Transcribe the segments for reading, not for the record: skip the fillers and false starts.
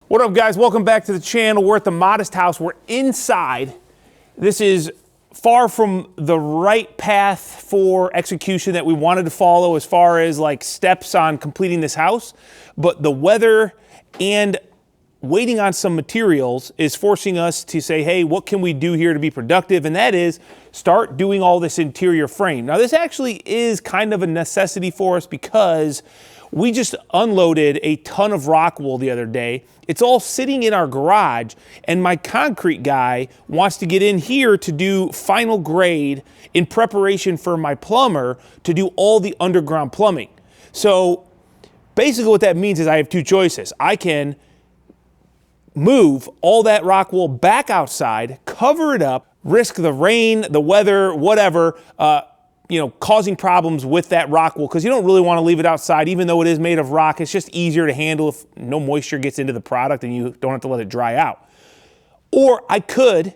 What up, guys? Welcome back to the channel. We're at the Modest House. We're inside. This is far from the right path for execution that we wanted to follow as far as like steps on completing this house, but the weather and waiting on some materials is forcing us to say, hey, what can we do here to be productive? And that is start doing all this interior frame. Now, this actually is kind of a necessity for us because we just unloaded a ton of Rockwool the other day. It's all sitting in our garage, and my concrete guy wants to get in here to do final grade in preparation for my plumber to do all the underground plumbing. So basically what that means is I have two choices. I can move all that Rockwool back outside, cover it up, risk the rain, the weather, whatever, causing problems with that Rockwool, because you don't really want to leave it outside, even though it is made of rock. It's just easier to handle if no moisture gets into the product and you don't have to let it dry out. Or I could,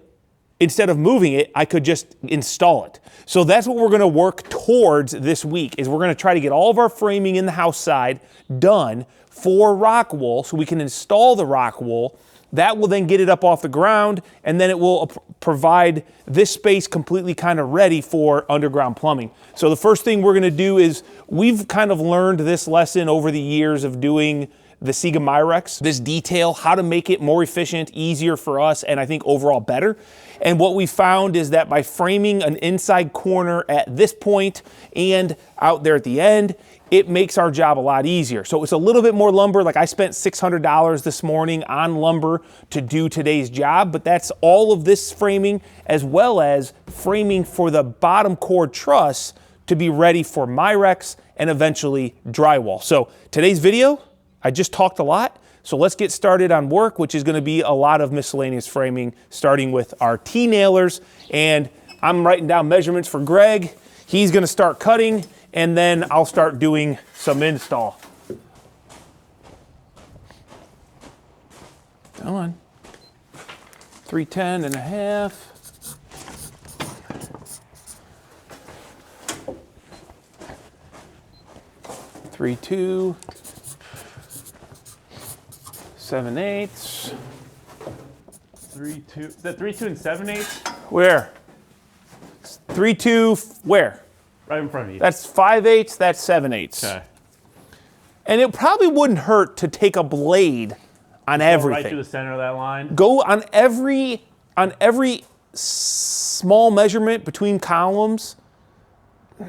instead of moving it, I could just install it. So that's what we're going to work towards this week, is we're going to try to get all of our framing in the house side done for Rockwool so we can install the Rockwool. That will then get it up off the ground, and then it will provide this space completely kind of ready for underground plumbing. So the first thing we're going to do is, we've kind of learned this lesson over the years of doing the Siga Myrex, this detail, how to make it more efficient, easier for us, and I think overall better. And what we found is that by framing an inside corner at this point and out there at the end, it makes our job a lot easier. So it's a little bit more lumber. Like, I spent $600 this morning on lumber to do today's job, but that's all of this framing as well as framing for the bottom core truss to be ready for Myrex and eventually drywall. So today's video, I just talked a lot. So let's get started on work, which is going to be a lot of miscellaneous framing, starting with our T-nailers. And I'm writing down measurements for Greg. He's going to start cutting, and then I'll start doing some install. Come on. 310 and a half. Three, 2. 7/8. 3/2. Is that 3/2 and 7/8? Where? 3/2. Where? Right in front of you. That's 5/8. That's 7/8. Okay. And it probably wouldn't hurt to take a blade on everything. Right through the center of that line. Go on every small measurement between columns.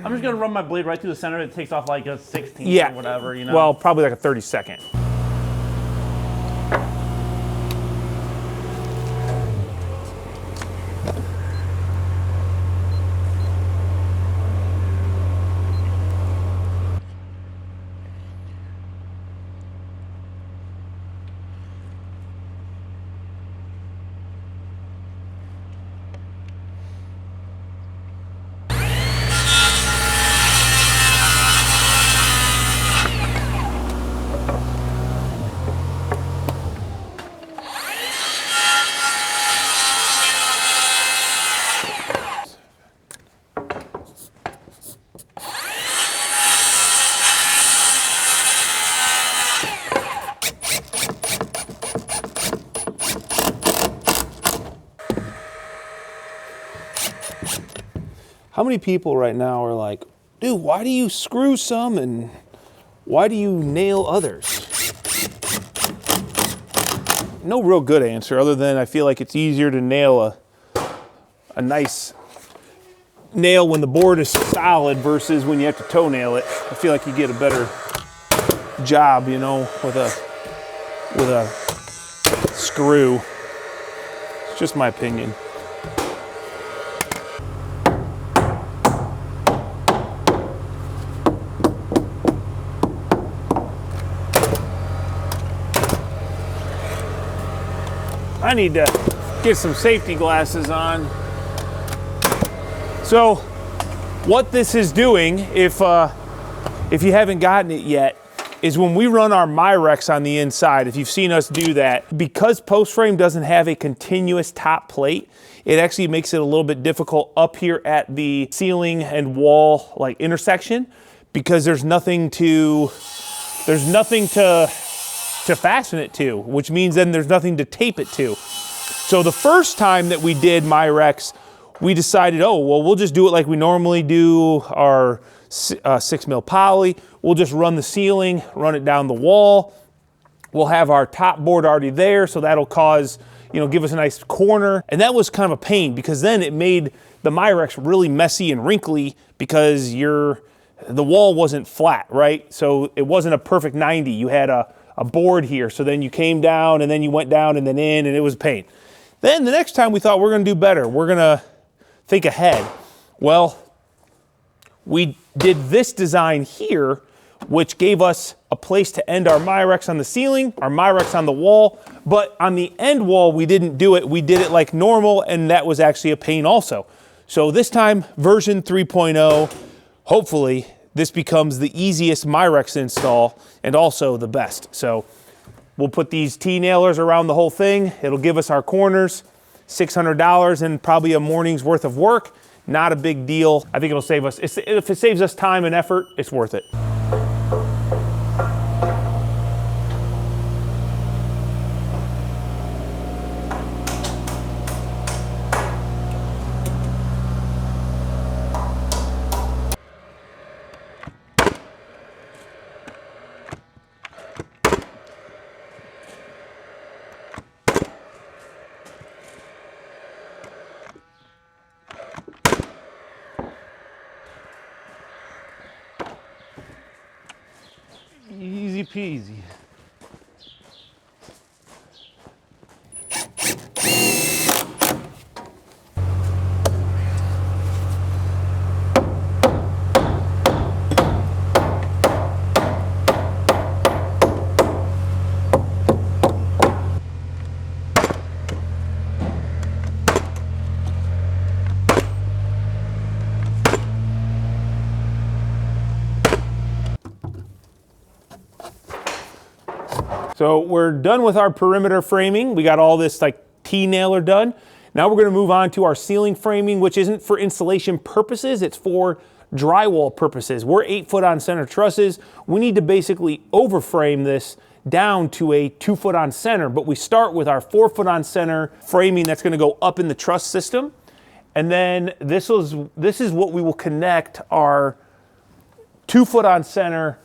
I'm just gonna run my blade right through the center. It takes off like a 16th Yeah. or whatever, you know. Well, probably like a 32nd. How many people right now are like, dude, why do you screw some and why do you nail others? No real good answer other than I feel like it's easier to nail a nice nail when the board is solid versus when you have to toe nail it. I feel like you get a better job, you know, with a screw. It's just my opinion. I need to get some safety glasses on. So what this is doing, if you haven't gotten it yet, is when we run our Myrex on the inside, if you've seen us do that, because post frame doesn't have a continuous top plate, it actually makes it a little bit difficult up here at the ceiling and wall like intersection, because there's nothing to to fasten it to, which means then there's nothing to tape it to. So the first time that we did Myrex, we decided, oh, well, we'll just do it like we normally do our 6mm poly. We'll just run the ceiling, run it down the wall. We'll have our top board already there, so that'll cause, give us a nice corner. And that was kind of a pain because then it made the Myrex really messy and wrinkly because the wall wasn't flat, right? So it wasn't a perfect 90. You had a board here, so then you came down and then you went down and then in, and it was a pain. Then the next time we thought we're gonna do better. We're gonna think ahead. Well, we did this design here, which gave us a place to end our Myrex on the ceiling, our Myrex on the wall, but on the end wall, we didn't do it. We did it like normal, and that was actually a pain also. So this time, version 3.0, hopefully this becomes the easiest Myrex to install and also the best. So we'll put these T-nailers around the whole thing. It'll give us our corners, $600 and probably a morning's worth of work. Not a big deal. I think it'll save us, if it saves us time and effort, it's worth it. Easy peasy. So we're done with our perimeter framing. We got all this like T-nailer done. Now we're gonna move on to our ceiling framing, which isn't for insulation purposes, it's for drywall purposes. We're 8-foot on center trusses. We need to basically overframe this down to a 2-foot on center, but we start with our 4-foot on center framing that's gonna go up in the truss system. And then this is what we will connect our 2-foot on center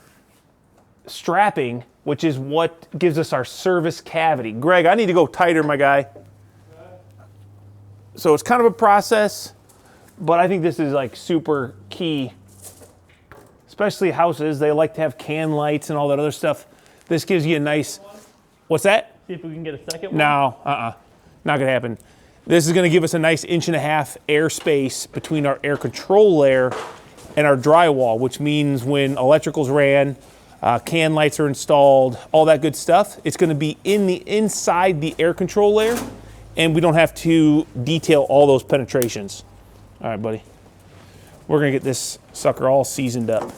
strapping, which is what gives us our service cavity. Greg, I need to go tighter, my guy. So it's kind of a process, but I think this is like super key, especially houses. They like to have can lights and all that other stuff. This gives you a nice, what's that? See if we can get a second one. No, not gonna happen. This is gonna give us a nice 1.5 inch air space between our air control layer and our drywall, which means when electricals ran, can lights are installed, all that good stuff, it's gonna be inside the air control layer, and we don't have to detail all those penetrations. All right, buddy. We're gonna get this sucker all seasoned up.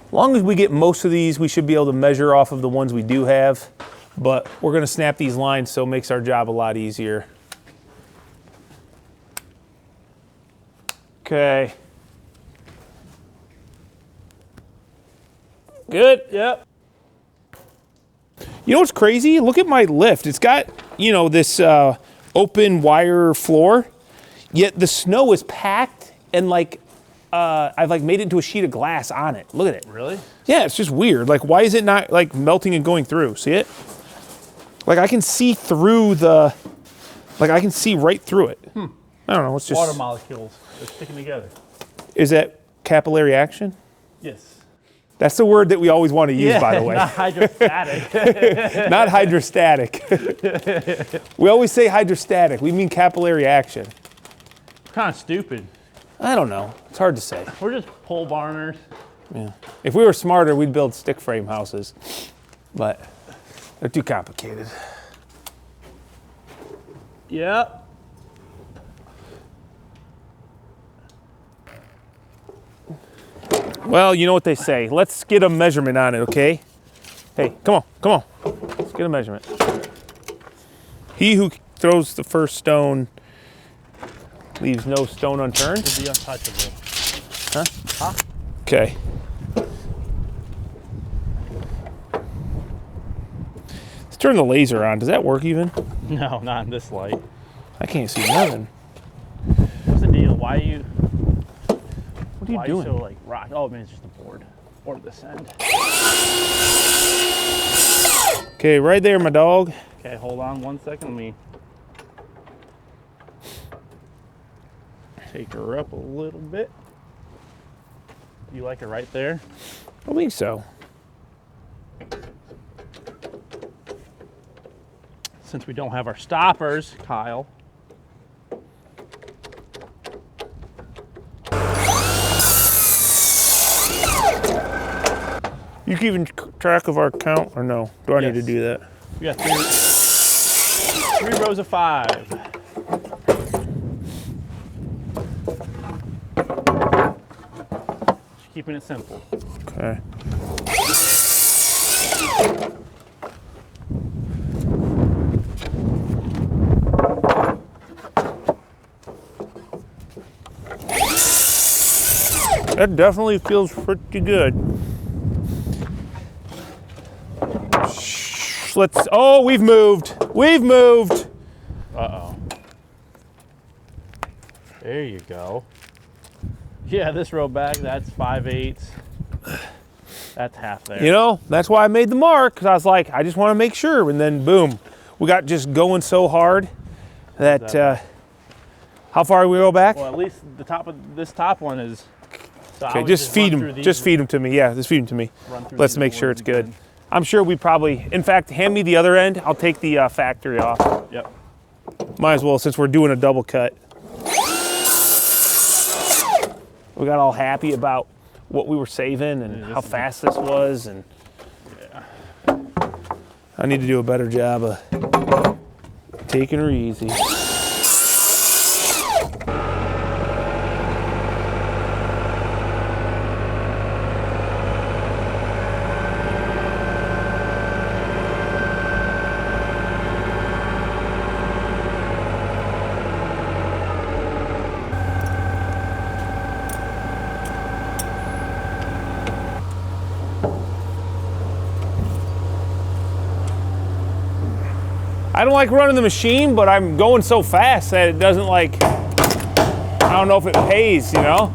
As long as we get most of these, we should be able to measure off of the ones we do have, but we're gonna snap these lines so it makes our job a lot easier. Okay. Good, yep. You know what's crazy? Look at my lift. It's got, this open wire floor, yet the snow is packed and I've made it into a sheet of glass on it. Look at it. Really? Yeah, it's just weird. Like, why is it not melting and going through? See it? Like, I can see through I can see right through it. I don't know, it's just. Water molecules, they're sticking together. Is that capillary action? Yes. That's the word that we always want to use, by the way. Not hydrostatic. Not hydrostatic. We always say hydrostatic. We mean capillary action. Kind of stupid. I don't know. It's hard to say. We're just pole barners. Yeah. If we were smarter, we'd build stick frame houses. But they're too complicated. Yep. Well, you know what they say. Let's get a measurement on it, okay? Hey, come on. Let's get a measurement. He who throws the first stone leaves no stone unturned. Will be untouchable. Huh? Okay. Turn the laser on. Does that work even? No, not in this light. I can't see nothing. What's the deal? Why are you? What are you doing? So like rock? Oh man, it's just a board or this end. Okay, right there, my dog. Okay, hold on 1 second. Let me take her up a little bit. You like it right there? I believe so. Since we don't have our stoppers, Kyle. You keeping track of our count or no? Do I need to Yes. do that? We got three rows of 5. Just keeping it simple. Okay. That definitely feels pretty good. Let's, oh, we've moved. We've moved. Uh-oh. There you go. Yeah, this row back, that's 5/8. That's half there. You know, that's why I made the mark, because I was like, I just want to make sure. And then, boom, we got just going so hard that, how far do we go back? Well, at least the top of this top one is. So Okay, just feed them. Just feed them to me. Yeah, just feed them to me. Let's make sure it's good. I'm sure we probably, in fact, hand me the other end. I'll take the factory off. Yep. Might as well, since we're doing a double cut. We got all happy about what we were saving and how fast this was, and I need to do a better job of taking her easy. I don't like running the machine, but I'm going so fast that it doesn't like, I don't know if it pays, you know,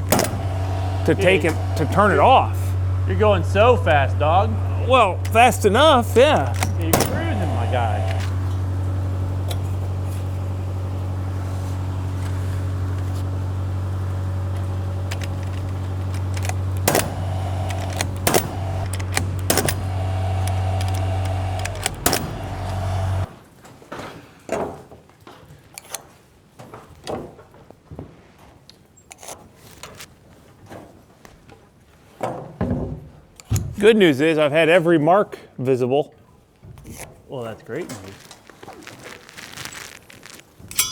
to take it, to turn it off. You're going so fast, dog. Well, fast enough, yeah. You're cruising, my guy. Good news is I've had every mark visible. Well, that's great news.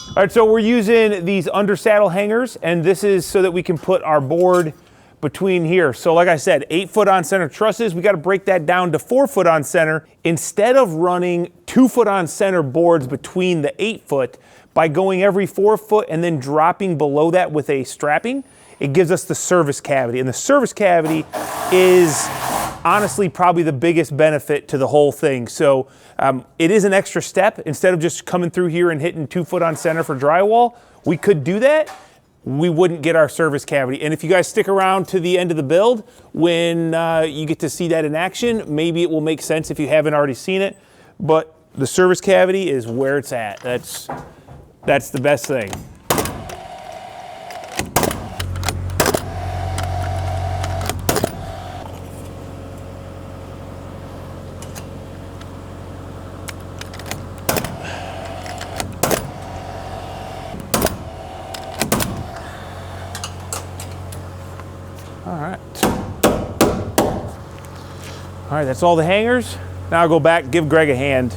All right, so we're using these under saddle hangers, and this is so that we can put our board between here. So like I said, 8 foot on center trusses, we got to break that down to 4 foot on center. Instead of running 2 foot on center boards between the 8 foot, by going every 4 foot and then dropping below that with a strapping, it gives us the service cavity. And the service cavity is honestly probably the biggest benefit to the whole thing. So it is an extra step. Instead of just coming through here and hitting 2 foot on center for drywall, we could do that. We wouldn't get our service cavity. And if you guys stick around to the end of the build, when you get to see that in action, maybe it will make sense if you haven't already seen it. But the service cavity is where it's at. That's the best thing. All right, that's all the hangers. Now I'll go back, give Greg a hand.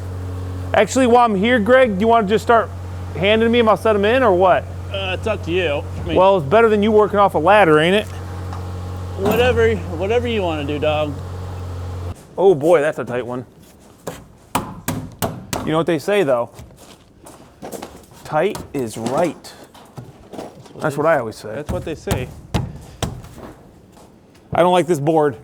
Actually, while I'm here, Greg, do you want to just start handing me them? I'll set them in, or what? It's up to you. I mean, Well, it's better than you working off a ladder, ain't it? whatever you want to do, dog. Oh boy, that's a tight one. You know what they say though? Tight is right. That's what I always say. That's what they say. I don't like this board.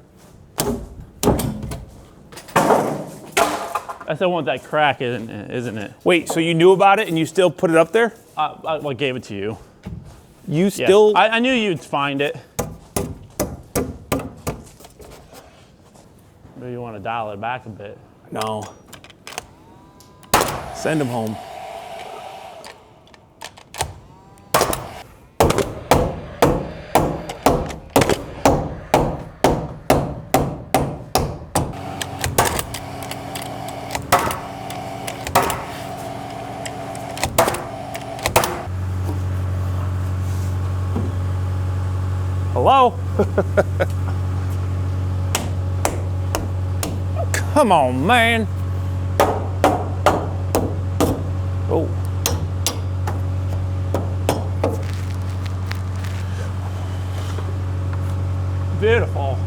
I still want that crack, isn't it? Wait, so you knew about it and you still put it up there? I gave it to you. You Yeah. still? I knew you'd find it. Maybe you want to dial it back a bit. No. Send him home. Hello? Come on, man. Oh. Beautiful.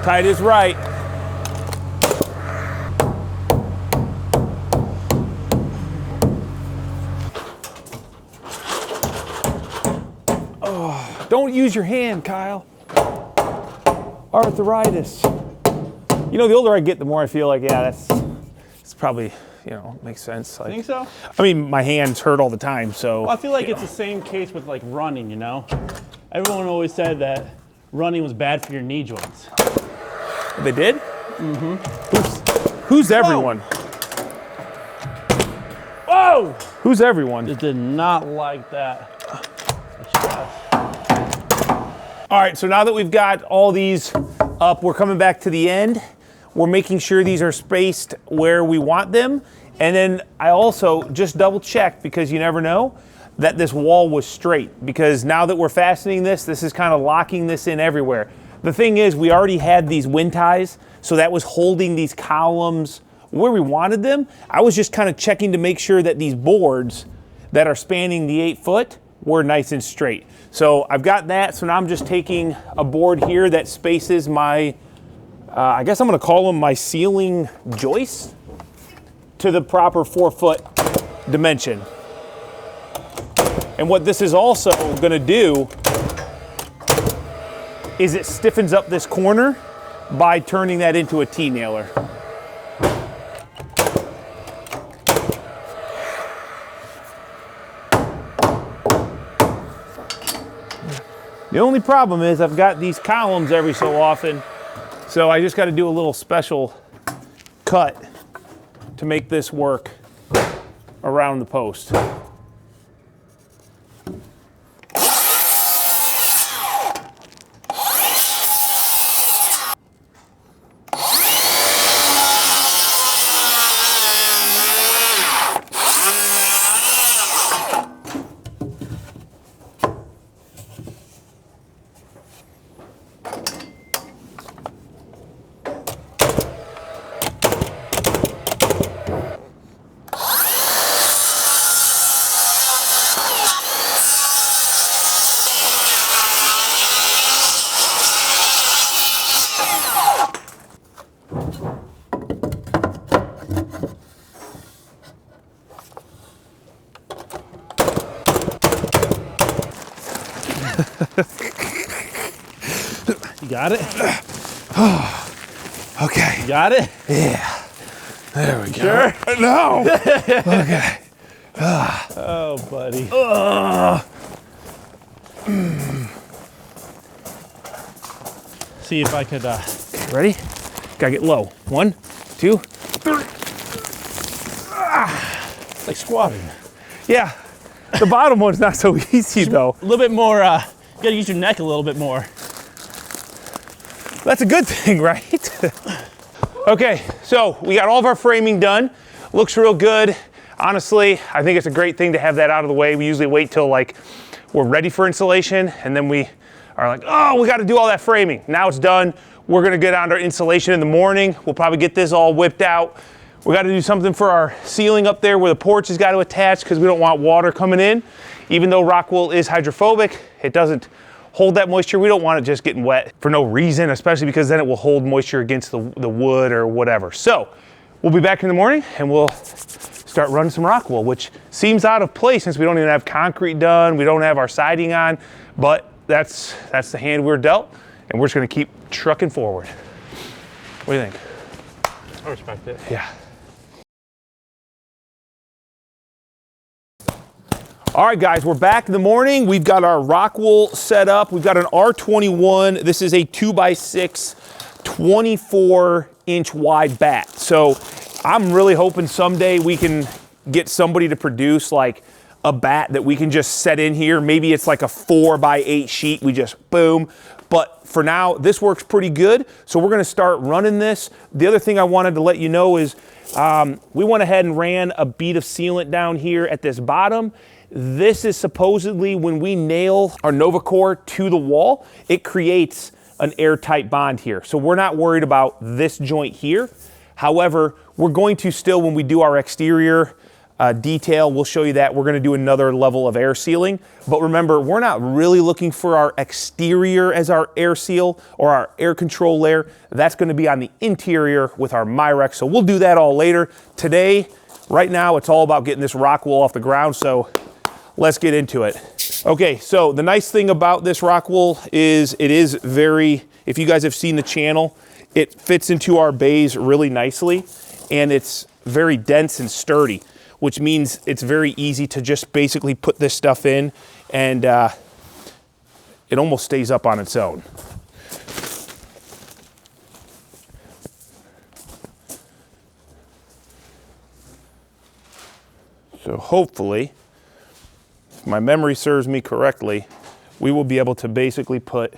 Tight is right. Oh, don't use your hand, Kyle. Arthritis. You know, the older I get, the more I feel like, yeah, it's probably, you know, makes sense. Like, Think so? I mean, my hands hurt all the time, so. Well, I feel like it's the same case with like running, you know? Everyone always said that running was bad for your knee joints. They did? Mm-hmm. Who's everyone? Whoa! Who's everyone? Just did not like that. All right, so now that we've got all these up, we're coming back to the end. We're making sure these are spaced where we want them. And then I also just double check, because you never know, that this wall was straight. Because now that we're fastening this is kind of locking this in everywhere. The thing is, we already had these wind ties, so that was holding these columns where we wanted them. I was just kind of checking to make sure that these boards that are spanning the 8 foot were nice and straight. So I've got that, so now I'm just taking a board here that spaces my, I guess I'm gonna call them my ceiling joists to the proper 4 foot dimension. And what this is also gonna do is it stiffens up this corner by turning that into a T-nailer. The only problem is I've got these columns every so often, so I just got to do a little special cut to make this work around the post. You got it? Okay. You got it? Yeah. There we go. Sure? No. Okay. Oh, buddy. See if I could. Ready? Gotta get low. 1, 2, 3. It's like squatting. Yeah. The bottom one's not so easy though. A little bit more. You gotta use your neck a little bit more. That's a good thing, right? Okay, so we got all of our framing done. Looks real good. Honestly, I think it's a great thing to have that out of the way. We usually wait till like we're ready for installation, and then we are like, oh, we got to do all that framing. Now it's done. We're gonna get on our insulation in the morning. We'll probably get this all whipped out. We got to do something for our ceiling up there where the porch has got to attach, because we don't want water coming in. Even though Rockwool is hydrophobic, it doesn't hold that moisture. We don't want it just getting wet for no reason, especially because then it will hold moisture against the wood or whatever. So we'll be back in the morning and we'll start running some Rockwool, which seems out of place since we don't even have concrete done. We don't have our siding on, but that's the hand we're dealt, and we're just gonna keep trucking forward. What do you think? I respect it. Yeah. All right, guys, we're back in the morning. We've got our Rockwool set up. We've got an R21. This is a 2x6, 24-inch wide bat. So I'm really hoping someday we can get somebody to produce like a bat that we can just set in here. Maybe it's like a 4x8 sheet. We just boom. But for now, this works pretty good. So we're gonna start running this. The other thing I wanted to let you know is we went ahead and ran a bead of sealant down here at this bottom. This is supposedly when we nail our NovaCore to the wall, it creates an airtight bond here. So we're not worried about this joint here. However, we're going to still, when we do our exterior detail, we'll show you that. We're gonna do another level of air sealing. But remember, we're not really looking for our exterior as our air seal or our air control layer. That's gonna be on the interior with our Myrex. So we'll do that all later. Today, right now, it's all about getting this Rockwool off the ground. So let's get into it. Okay, so the nice thing about this Rockwool is it is very, if you guys have seen the channel, it fits into our bays really nicely, and it's very dense and sturdy, which means it's very easy to just basically put this stuff in, and it almost stays up on its own. So hopefully, if my memory serves me correctly, we will be able to basically put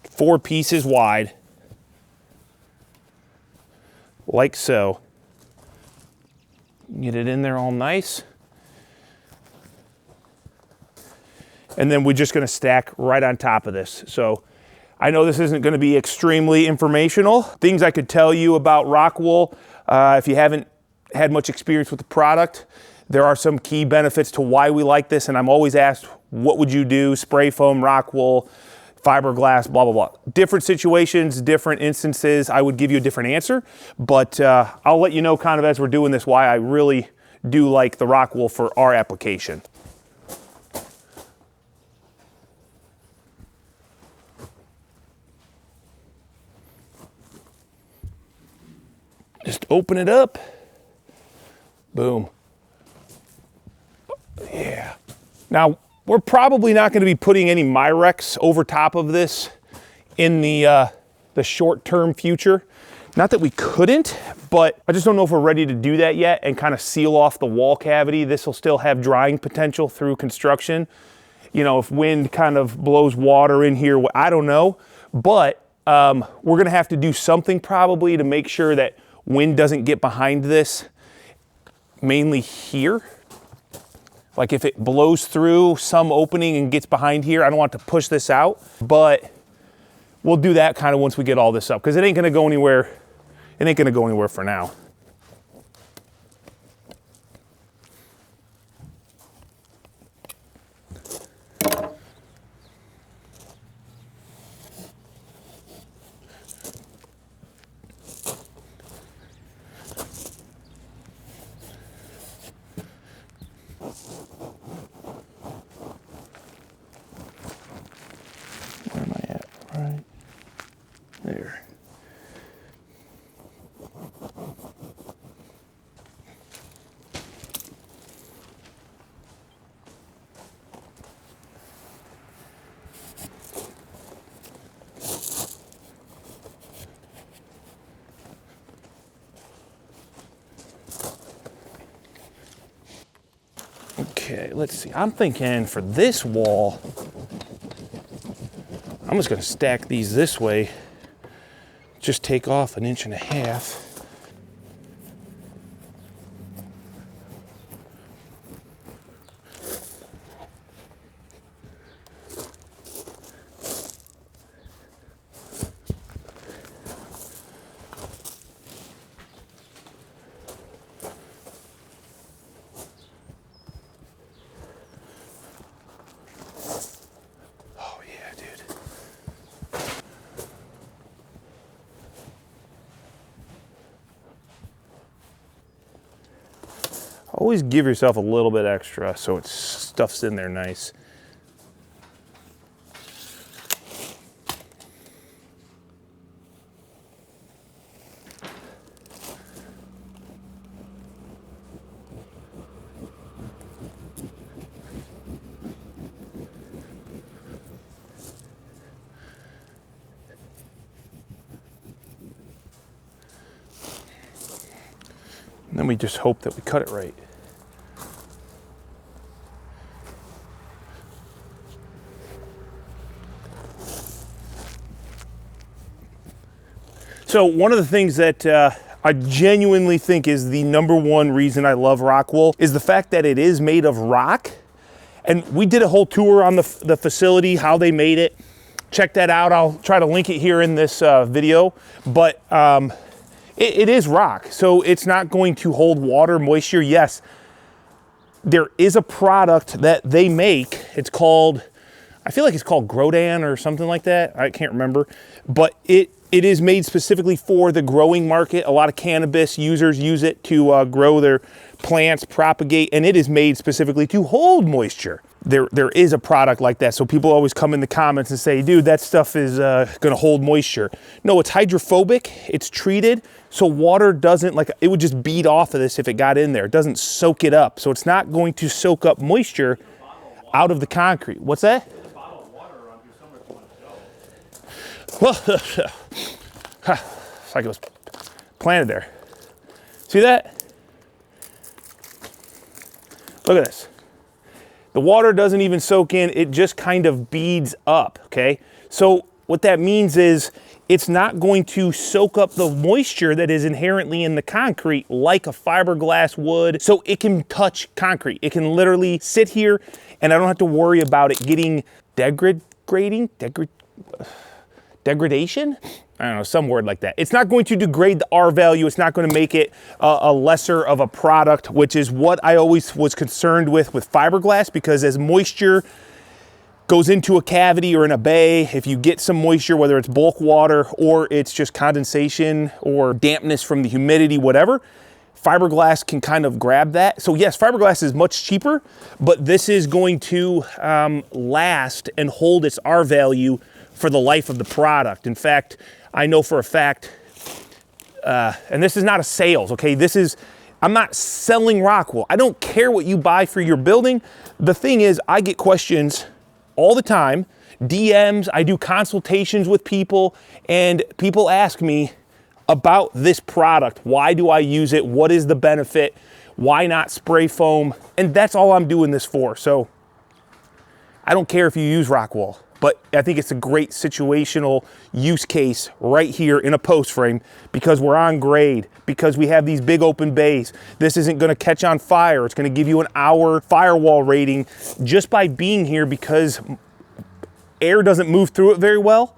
4 pieces wide, like so. Get it in there all nice. And then we're just gonna stack right on top of this. So I know this isn't gonna be extremely informational. Things I could tell you about Rockwool, if you haven't had much experience with the product, there are some key benefits to why we like this, and I'm always asked, what would you do? Spray foam, Rockwool, fiberglass, blah, blah, blah. Different situations, different instances, I would give you a different answer, but I'll let you know kind of as we're doing this why I really do like the Rockwool for our application. Just open it up. Boom. Yeah. Now, we're probably not going to be putting any Myrex over top of this in the short-term future. Not that we couldn't, but I just don't know if we're ready to do that yet and kind of seal off the wall cavity. This will still have drying potential through construction. You know, if wind kind of blows water in here, I don't know. But we're going to have to do something probably to make sure that wind doesn't get behind this, mainly here. Like if it blows through some opening and gets behind here, I don't want to push this out, but we'll do that kind of once we get all this up, because it ain't gonna go anywhere. It ain't gonna go anywhere for now. Where am I at? Right there. Okay, let's see. I'm thinking for this wall, I'm just gonna stack these this way. Just take off 1.5 inches. Always give yourself a little bit extra so it stuffs in there nice. And then we just hope that we cut it right. So one of the things that I genuinely think is the #1 reason I love Rockwool is the fact that it is made of rock. And we did a whole tour on the facility, how they made it. Check that out. I'll try to link it here in this video. But it is rock, so it's not going to hold water, moisture. Yes, there is a product that they make. It's called, I feel like it's called Grodan or something like that. I can't remember. But it is made specifically for the growing market. A lot of cannabis users use it to grow their plants, propagate, and it is made specifically to hold moisture. There is a product like that. So people always come in the comments and say, dude, that stuff is gonna hold moisture. No, it's hydrophobic, it's treated, so water doesn't, like, it would just bead off of this if it got in there. It doesn't soak it up. So it's not going to soak up moisture out of the concrete. What's that? Well, it's like it was planted there. See that? Look at this. The water doesn't even soak in, it just kind of beads up, okay? So what that means is it's not going to soak up the moisture that is inherently in the concrete like a fiberglass would, so it can touch concrete. It can literally sit here and I don't have to worry about it getting degradation? I don't know, some word like that. It's not going to degrade the R value. It's not going to make it a lesser of a product, which is what I always was concerned with fiberglass, because as moisture goes into a cavity or in a bay, if you get some moisture, whether it's bulk water or it's just condensation or dampness from the humidity, whatever, fiberglass can kind of grab that. So yes, fiberglass is much cheaper, but this is going to last and hold its R value for the life of the product. In fact, I know for a fact, and this is not a sales, okay? I'm not selling Rockwool. I don't care what you buy for your building. The thing is, I get questions all the time, DMs, I do consultations with people, and people ask me about this product. Why do I use it? What is the benefit? Why not spray foam? And that's all I'm doing this for. So I don't care if you use Rockwool, but I think it's a great situational use case right here in a post frame, because we're on grade, because we have these big open bays. This isn't gonna catch on fire. It's gonna give you an hour firewall rating just by being here, because air doesn't move through it very well,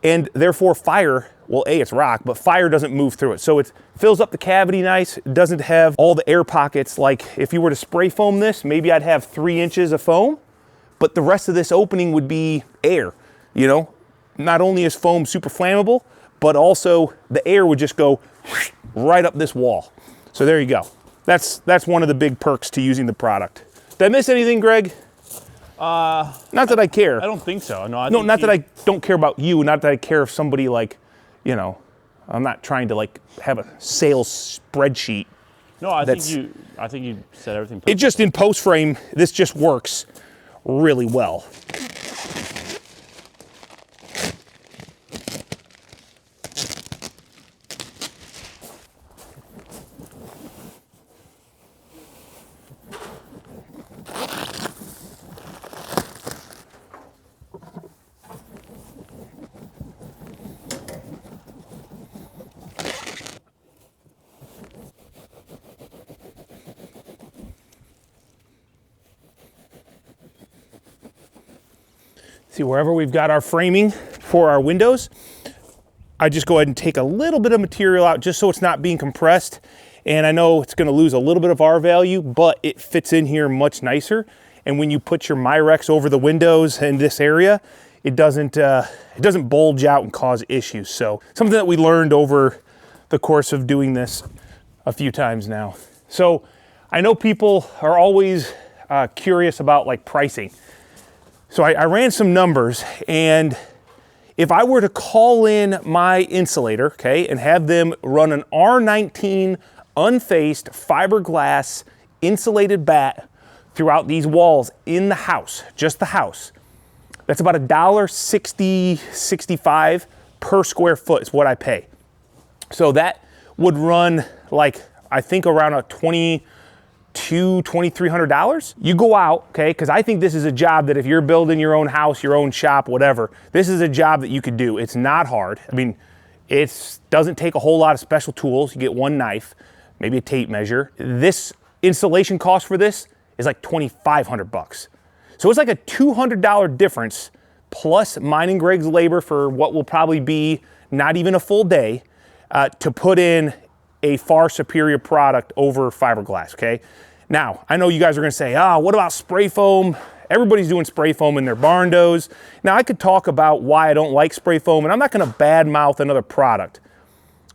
and therefore fire, well, A, it's rock, but fire doesn't move through it. So it fills up the cavity nice. It doesn't have all the air pockets. Like if you were to spray foam this, maybe I'd have 3 inches of foam, but the rest of this opening would be air, you know? Not only is foam super flammable, but also the air would just go right up this wall. So there you go. That's one of the big perks to using the product. Did I miss anything, Greg? Not that I care. I don't think so. No, not that I don't care about you. Not that I care if somebody, like, you know, I'm not trying to like have a sales spreadsheet. No, I think you said everything perfect. It just, in post frame, this just works really well. See, wherever we've got our framing for our windows, I just go ahead and take a little bit of material out just so it's not being compressed. And I know it's gonna lose a little bit of R value, but it fits in here much nicer. And when you put your Myrex over the windows in this area, it doesn't bulge out and cause issues. So something that we learned over the course of doing this a few times now. So I know people are always curious about like pricing. So I ran some numbers, and if I were to call in my insulator, okay, and have them run an R19 unfaced fiberglass insulated bat throughout these walls in the house, just the house, that's about $1.60, $65 per square foot is what I pay. So that would run like, I think around a $2,300. You go out, okay, because I think this is a job that if you're building your own house, your own shop, whatever, this is a job that you could do. It's not hard. I mean, it doesn't take a whole lot of special tools. You get one knife, maybe a tape measure. This installation cost for this is like $2,500. So it's like a $200 difference plus mine and Greg's labor for what will probably be not even a full day to put in a far superior product over fiberglass, okay? Now, I know you guys are gonna say, what about spray foam? Everybody's doing spray foam in their barn doors. Now, I could talk about why I don't like spray foam, and I'm not gonna badmouth another product.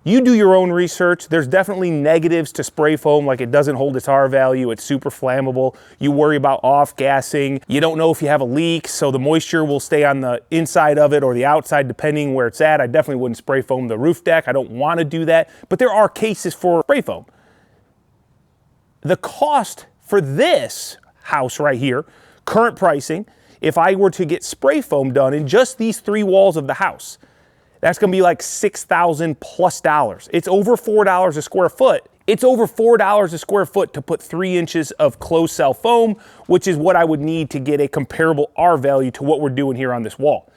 You do your own research. There's definitely negatives to spray foam, like it doesn't hold its R value, it's super flammable. You worry about off-gassing. You don't know if you have a leak, so the moisture will stay on the inside of it or the outside, depending where it's at. I definitely wouldn't spray foam the roof deck. I don't wanna do that, but there are cases for spray foam. The cost for this house right here, current pricing, if I were to get spray foam done in just these 3 walls of the house, that's gonna be like $6,000 plus dollars. It's over $4 a square foot. It's over $4 a square foot to put 3 inches of closed cell foam, which is what I would need to get a comparable R value to what we're doing here on this wall.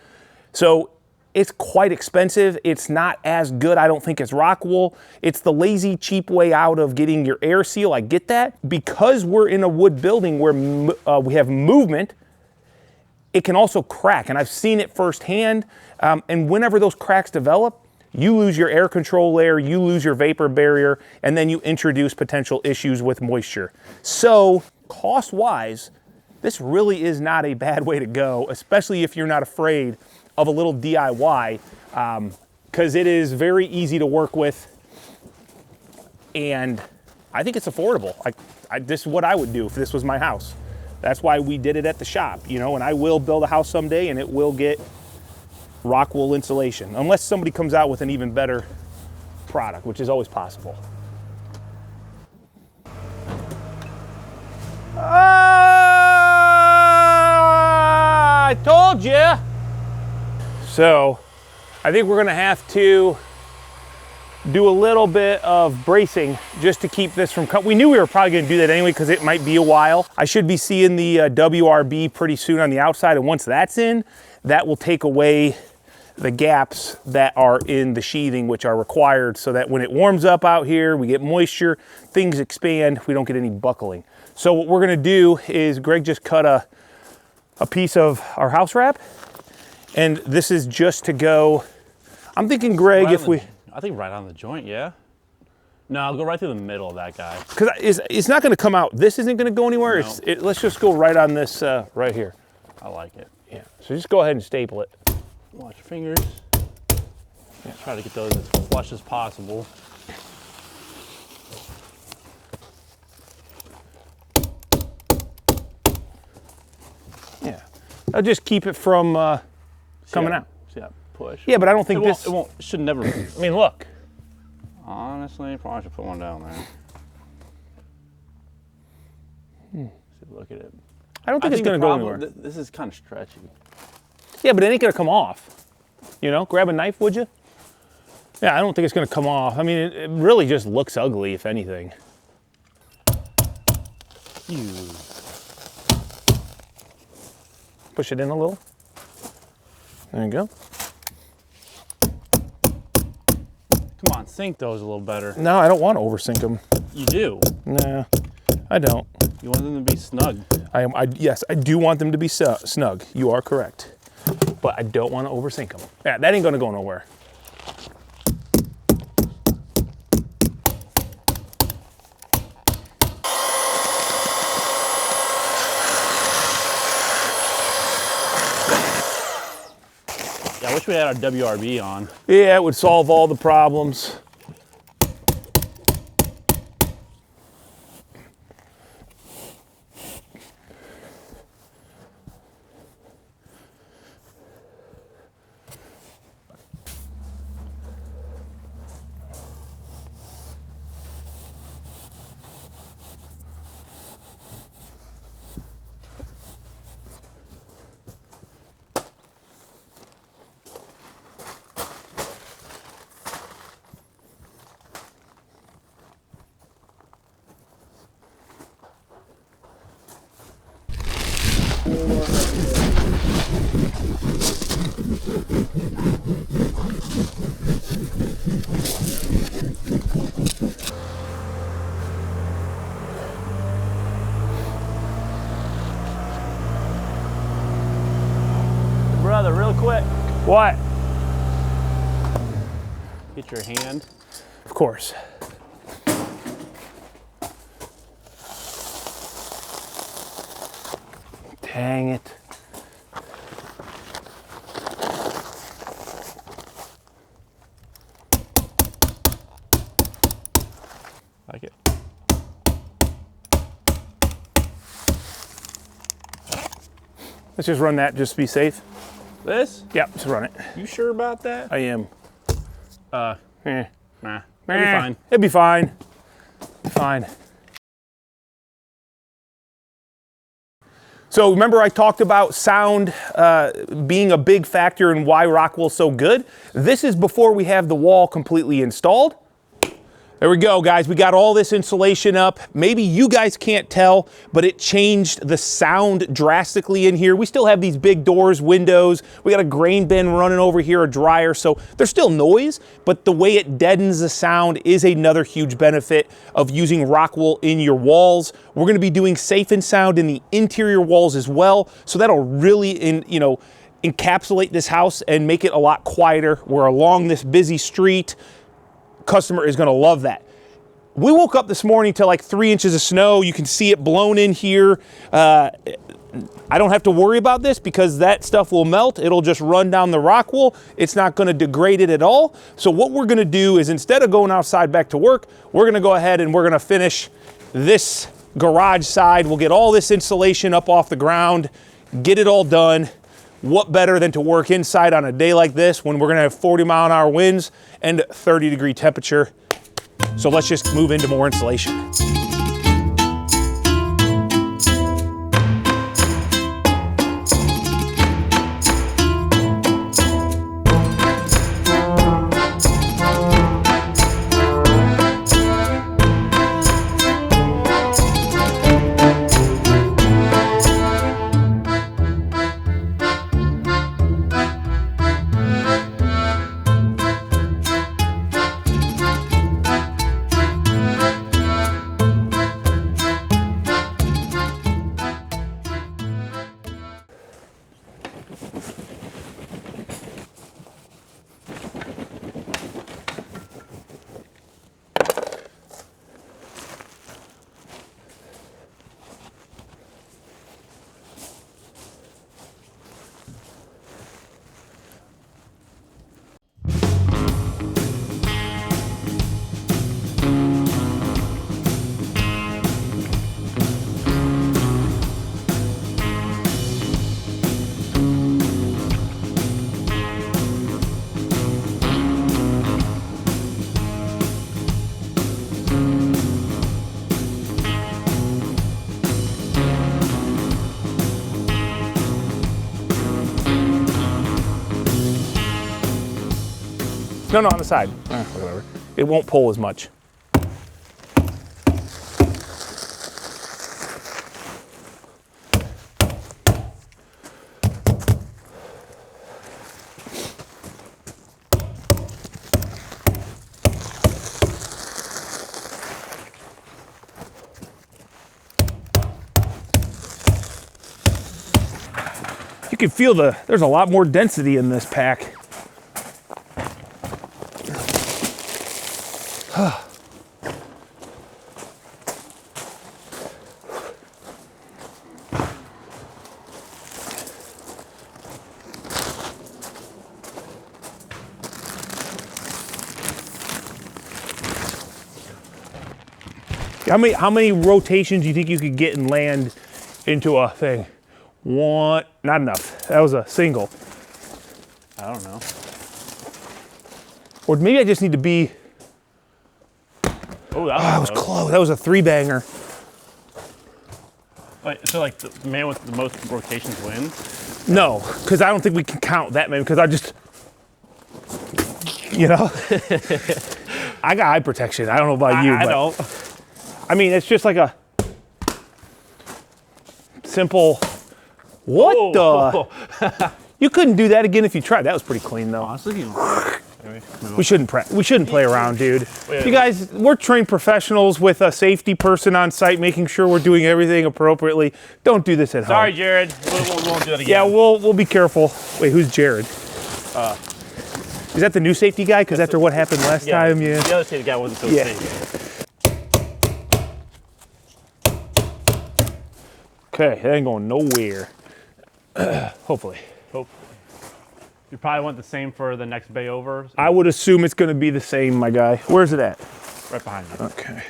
So it's quite expensive. It's not as good, I don't think, as Rockwool. It's the lazy, cheap way out of getting your air seal. I get that. Because we're in a wood building where we have movement, it can also crack, and I've seen it firsthand. And whenever those cracks develop, you lose your air control layer, you lose your vapor barrier, and then you introduce potential issues with moisture. So cost-wise, this really is not a bad way to go, especially if you're not afraid of a little DIY, because it is very easy to work with, and I think it's affordable. This is what I would do if this was my house. That's why we did it at the shop, you know, and I will build a house someday and it will get Rockwool insulation, unless somebody comes out with an even better product, which is always possible. I told you. So I think we're gonna have to do a little bit of bracing just to keep this from we knew we were probably gonna do that anyway because it might be a while. I should be seeing the WRB pretty soon on the outside, and once that's in, that will take away the gaps that are in the sheathing, which are required so that when it warms up out here, we get moisture, things expand, we don't get any buckling. So what we're gonna do is Greg just cut a piece of our house wrap, and this is just to go, I'm thinking, Greg, right I think right on the joint, yeah? No, I'll go right through the middle of that guy. Because it's not gonna come out, this isn't gonna go anywhere, No. Let's just go right on this, right here. I like it. Yeah, so just go ahead and staple it. Watch your fingers. Yeah. Try to get those as flush as possible. Yeah, I'll just keep it from coming out. See that push? Yeah, but I don't think it should never. I mean, look. Honestly, probably should put one down there. Look at it. I don't think it's gonna go anywhere. This is kind of stretchy. Yeah, but it ain't gonna come off. You know, grab a knife, would you? Yeah, I don't think it's gonna come off. I mean, it really just looks ugly, if anything. Push it in a little. There you go. Come on, sink those a little better. No, I don't want to oversink them. You do? Nah, I don't. You want them to be snug. Yes, I do want them to be snug. You are correct. But I don't want to oversink them. Yeah, that ain't gonna go nowhere. Yeah, I wish we had our WRB on. Yeah, it would solve all the problems. Get your hand. Of course. Dang it. Like it. Let's just run that just to be safe. This? Yep, just run it. You sure about that? I am. Nah. It'll be Eh, fine. It'll be fine. Fine. So remember I talked about sound being a big factor in why Rockwool's so good? This is before we have the wall completely installed. There we go, guys. We got all this insulation up. Maybe you guys can't tell, but it changed the sound drastically in here. We still have these big doors, windows. We got a grain bin running over here, a dryer. So there's still noise, but the way it deadens the sound is another huge benefit of using Rockwool in your walls. We're gonna be doing safe and sound in the interior walls as well. So that'll really, encapsulate this house and make it a lot quieter. We're along this busy street. Customer is gonna love that. We woke up this morning to like 3 inches of snow. You can see it blown in here. I don't have to worry about this because that stuff will melt. It'll just run down the Rockwool. It's not gonna degrade it at all. So what we're gonna do is instead of going outside back to work, we're gonna go ahead and we're gonna finish this garage side. We'll get all this insulation up off the ground, get it all done. What better than to work inside on a day like this when we're gonna have 40-mile-an-hour winds and 30-degree temperature. So let's just move into more insulation. No, on the side. Whatever. It won't pull as much. You can feel there's a lot more density in this pack. How many rotations do you think you could get and land into a thing? One, not enough. That was a single. I don't know. Or maybe I just need to be. Oh, that was close. That was a 3-banger. Wait, so like the man with the most rotations wins? No, because I don't think we can count that many because I just, I got eye protection. I don't know about you, I but don't. I mean, it's just like a simple, what the? You couldn't do that again if you tried. That was pretty clean though. Honestly, We shouldn't play around, dude. You guys, we're trained professionals with a safety person on site making sure we're doing everything appropriately. Don't do this at home. Sorry, Jared. We won't do it again. Yeah, we'll be careful. Wait, who's Jared? Is that the new safety guy? Because after what happened last time, yeah. The other safety guy wasn't so safe. Okay, that ain't going nowhere. Hopefully. Hopefully. You probably want the same for the next bay over. I would assume it's going to be the same, my guy. Where's it at? Right behind you. Okay.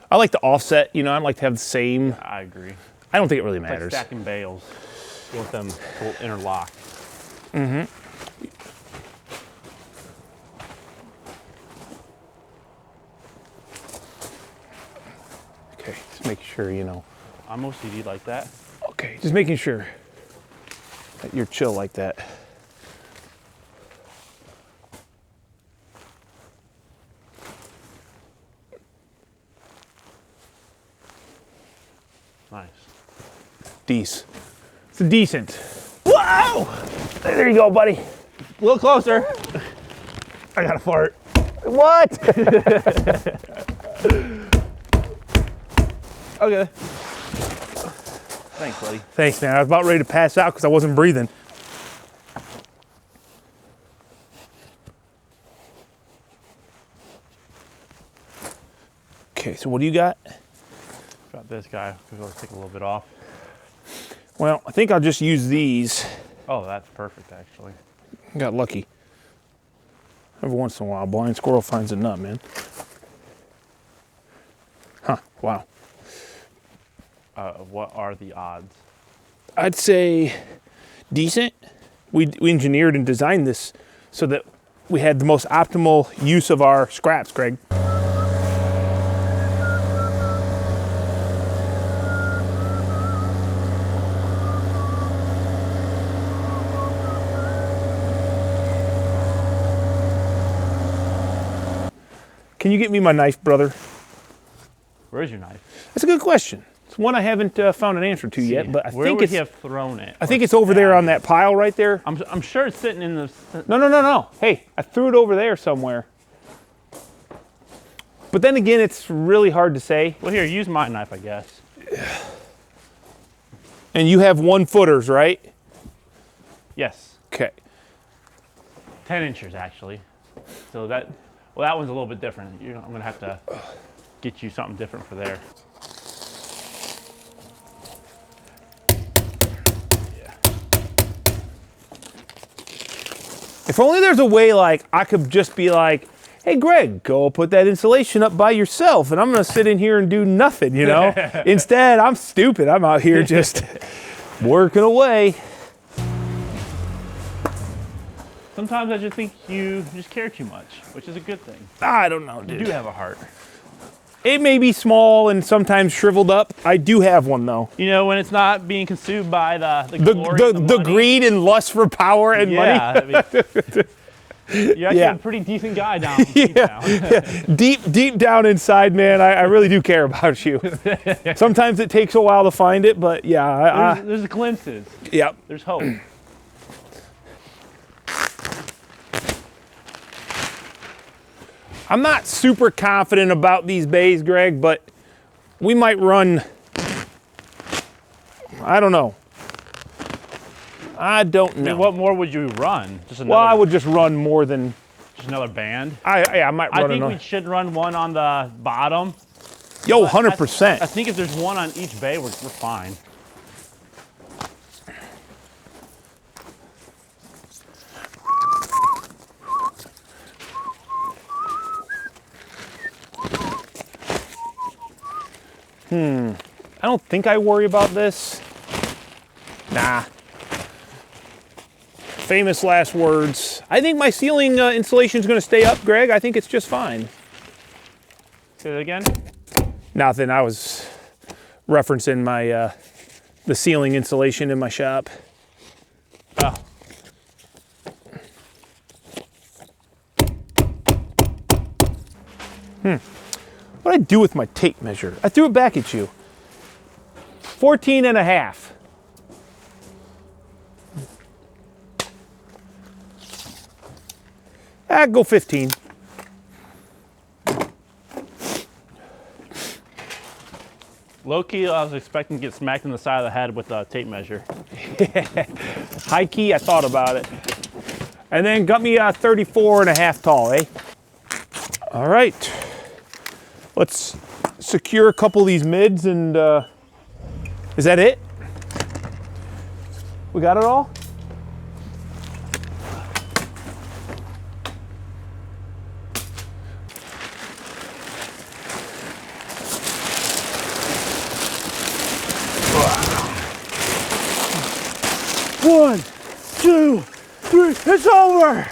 I like to offset, you know, I'd like to have the same. I agree. I don't think it really It's matters. like stacking bales. You want them to interlock. Mm-hmm. Okay, just make sure, you know. I'm OCD like that. Okay, just making sure that you're chill like that. Nice. It's decent. Whoa! There you go, buddy. A little closer. I got a fart. What? Okay. Thanks, buddy. Thanks, man. I was about ready to pass out because I wasn't breathing. Okay, so what do you got? Got this guy. We'll take a little bit off. Well, I think I'll just use these. Oh, that's perfect, actually. Got lucky. Every once in a while, a blind squirrel finds a nut, man. Huh, wow. What are the odds? I'd say decent. We engineered and designed this so that we had the most optimal use of our scraps, Greg. Can you get me my knife, brother? Where's your knife? That's a good question. It's one I haven't found an answer to yet, but I Where think would it's. he have thrown it? I think it's over there on that pile right there. I'm sure it's sitting in the. No. Hey, I threw it over there somewhere. But then again, it's really hard to say. Well, here, use my knife, I guess. And you have 1-footers, right? Yes. Okay. 10 inches, actually. So that, well, that one's a little bit different. I'm going to have to get you something different for there. If only there's a way, like, I could just be like, hey, Greg, go put that insulation up by yourself, and I'm going to sit in here and do nothing, you know? Instead, I'm stupid. I'm out here just working away. Sometimes I just think you just care too much, which is a good thing. I don't know, dude. You do have a heart. It may be small and sometimes shriveled up. I do have one, though. You know, when it's not being consumed by the glory, the greed and lust for power and money. I mean, you're actually a pretty decent guy down deep down. Deep down inside, man, I really do care about you. Sometimes it takes a while to find it, but yeah. There's glimpses. Yep. There's hope. I'm not super confident about these bays, Greg, but we might run, I don't know. I don't know. I mean, what more would you run? Just another, well, I would just run more than. Just another band? I might run I think another. we should run one on the bottom. Yo, 100%. I think if there's one on each bay, we're fine. I don't think I worry about this. Nah. Famous last words. I think my ceiling insulation is going to stay up, Greg. I think it's just fine. Say that again? Nothing. I was referencing my the ceiling insulation in my shop. Oh. What did I do with my tape measure? I threw it back at you. 14 and a half. Go 15. Low key, I was expecting to get smacked in the side of the head with a tape measure. High key, I thought about it. And then got me a 34.5 tall, eh? All right. Let's secure a couple of these mids and is that it? We got it all? One, two, three, it's over!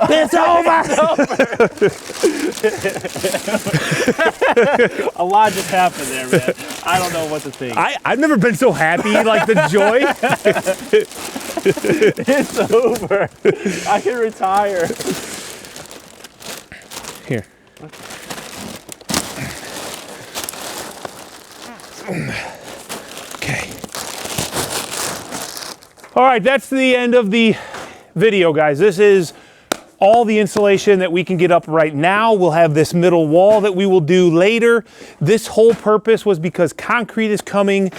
It's over! A lot just happened there, man. I don't know what to think. I've never been so happy, like the joy. It's over. I can retire. Here. Okay. All right, that's the end of the video, guys. This is all the insulation that we can get up right now. We'll have this middle wall that we will do later. This whole purpose was because concrete is coming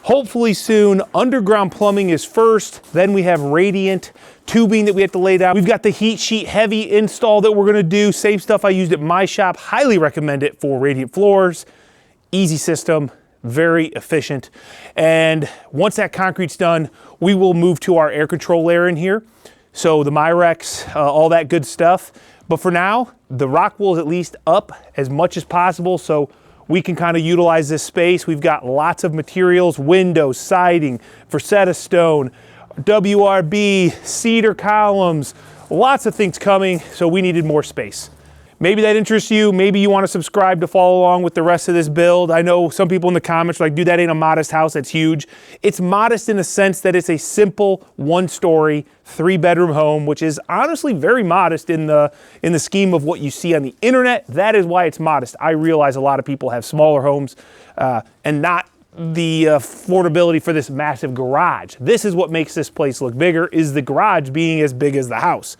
hopefully soon. Underground plumbing is first. Then we have radiant tubing that we have to lay down. We've got the heat sheet heavy install that we're gonna do. Same stuff I used at my shop. Highly recommend it for radiant floors. Easy system, very efficient. And once that concrete's done, we will move to our air control layer in here. So the Myrex, all that good stuff. But for now, the Rockwool is at least up as much as possible so we can kind of utilize this space. We've got lots of materials, windows, siding, Versetta stone, WRB, cedar columns, lots of things coming, so we needed more space. Maybe that interests you. Maybe you want to subscribe to follow along with the rest of this build. I know some people in the comments are like, dude, that ain't a modest house, that's huge. It's modest in the sense that it's a simple 1-story, 3-bedroom home, which is honestly very modest in the scheme of what you see on the internet. That is why it's modest. I realize a lot of people have smaller homes and not the affordability for this massive garage. This is what makes this place look bigger, is the garage being as big as the house.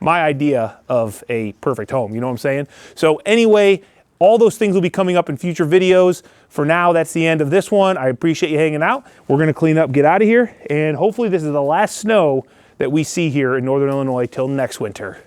My idea of a perfect home, you know what I'm saying? So anyway, all those things will be coming up in future videos. For now, that's the end of this one. I appreciate you hanging out. We're gonna clean up, get out of here, and hopefully this is the last snow that we see here in Northern Illinois till next winter.